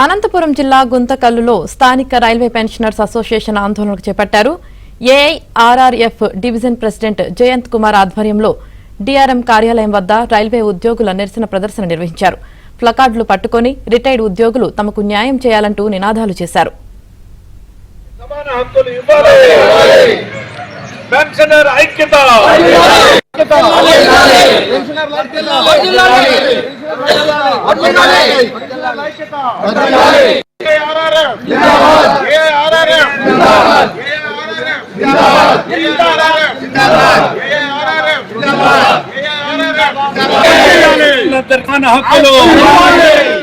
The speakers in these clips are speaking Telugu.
అనంతపురం జిల్లా గుంతకల్లులో స్థానిక రైల్వే పెన్షనర్స్ అసోసియేషన్ ఆందోళనకు చేపట్టారు. AIRRF division president Jayant Kumar ఆధ్వర్యంలో డిఆర్ఎం కార్యాలయం వద్ద రైల్వే ఉద్యోగుల నిరసన ప్రదర్శన నిర్వహించారు. ప్లకార్డులు పట్టుకుని రిటైర్డ్ ఉద్యోగులు తమకు న్యాయం చేయాలంటూ నినాదాలు చేశారు.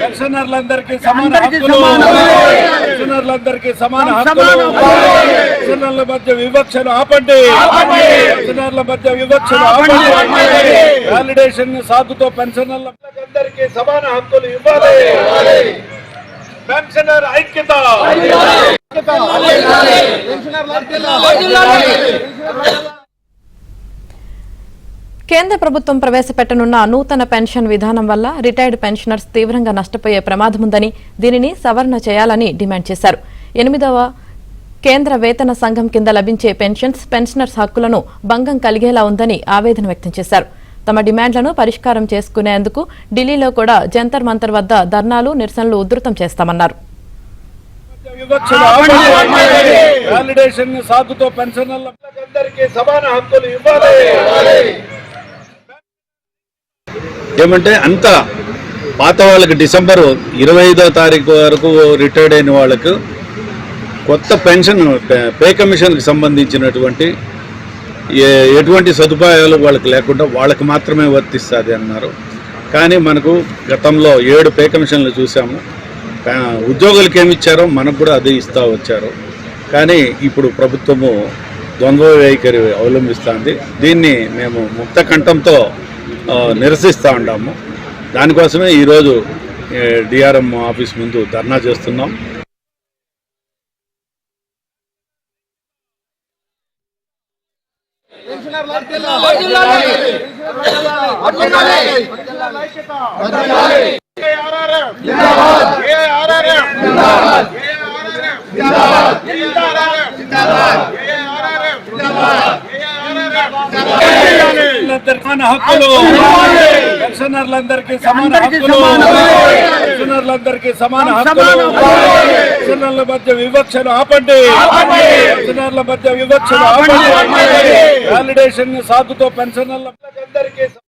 పెన్షనర్లందరికీ సమాన హక్కులు, పెన్షనర్లందరికీ సమాన హక్కులు, పెన్షనర్ల మధ్య వివక్షను ఆపండి, పెన్షనర్ల మధ్య వివక్షను ఆపండి, వాలిడేషన్ సాధుతో పెన్షనర్లందరికీ సమాన హక్కులు ఇవ్వాలి. పెన్షనర్ ఐక్యత. కేంద్ర ప్రభుత్వం ప్రవేశపెట్టనున్న నూతన పెన్షన్ విధానం వల్ల రిటైర్డ్ పెన్షనర్స్ తీవ్రంగా నష్టపోయే ప్రమాదముందని, దీనిని సవరణ చేయాలని డిమాండ్ చేశారు. 8వ కేంద్ర వేతన సంఘం కింద లభించే పెన్షనర్స్ హక్కులను భంగం కలిగేలా ఉందని ఆవేదన వ్యక్తం చేశారు. తమ డిమాండ్లను పరిష్కారం చేసుకునేందుకు ఢిల్లీలో కూడా జంతర్ మంతర్ వద్ద ధర్నాలు, నిరసనలు ఉధృతం చేస్తామన్నారు. ఏమంటే అంత పాత వాళ్ళకి డిసెంబర్ 25వ తారీఖు వరకు రిటైర్డ్ అయిన వాళ్ళకు కొత్త పెన్షన్ పే కమిషన్కి సంబంధించినటువంటి ఎటువంటి సదుపాయాలు వాళ్ళకి లేకుండా వాళ్ళకి మాత్రమే వర్తిస్తుంది అన్నారు. కానీ మనకు గతంలో 7 పే కమిషన్లు చూసాము. ఉద్యోగులకి ఏమి ఇచ్చారో మనకు కూడా అదే ఇస్తూ వచ్చారు. కానీ ఇప్పుడు ప్రభుత్వము ద్వంద్వ వైఖరి అవలంబిస్తుంది. దీన్ని మేము ముక్త కంఠంతో నిరసిస్తూ ఉన్నాము. దానికోసమే ఈరోజు డిఆర్ఎం ఆఫీస్ ముందు ధర్నా చేస్తున్నాం. హక్కులు, పెన్షనర్లందరికీ సమాన హక్కులు, పెన్షనర్లందరికీ సమాన హక్కులు, పెన్షనర్ల మధ్య వివక్షను ఆపండి, పెన్షనర్ల మధ్య వివక్షను ఆపండి, వాలిడేషన్ సాధుతో పెన్షనర్లందరికీ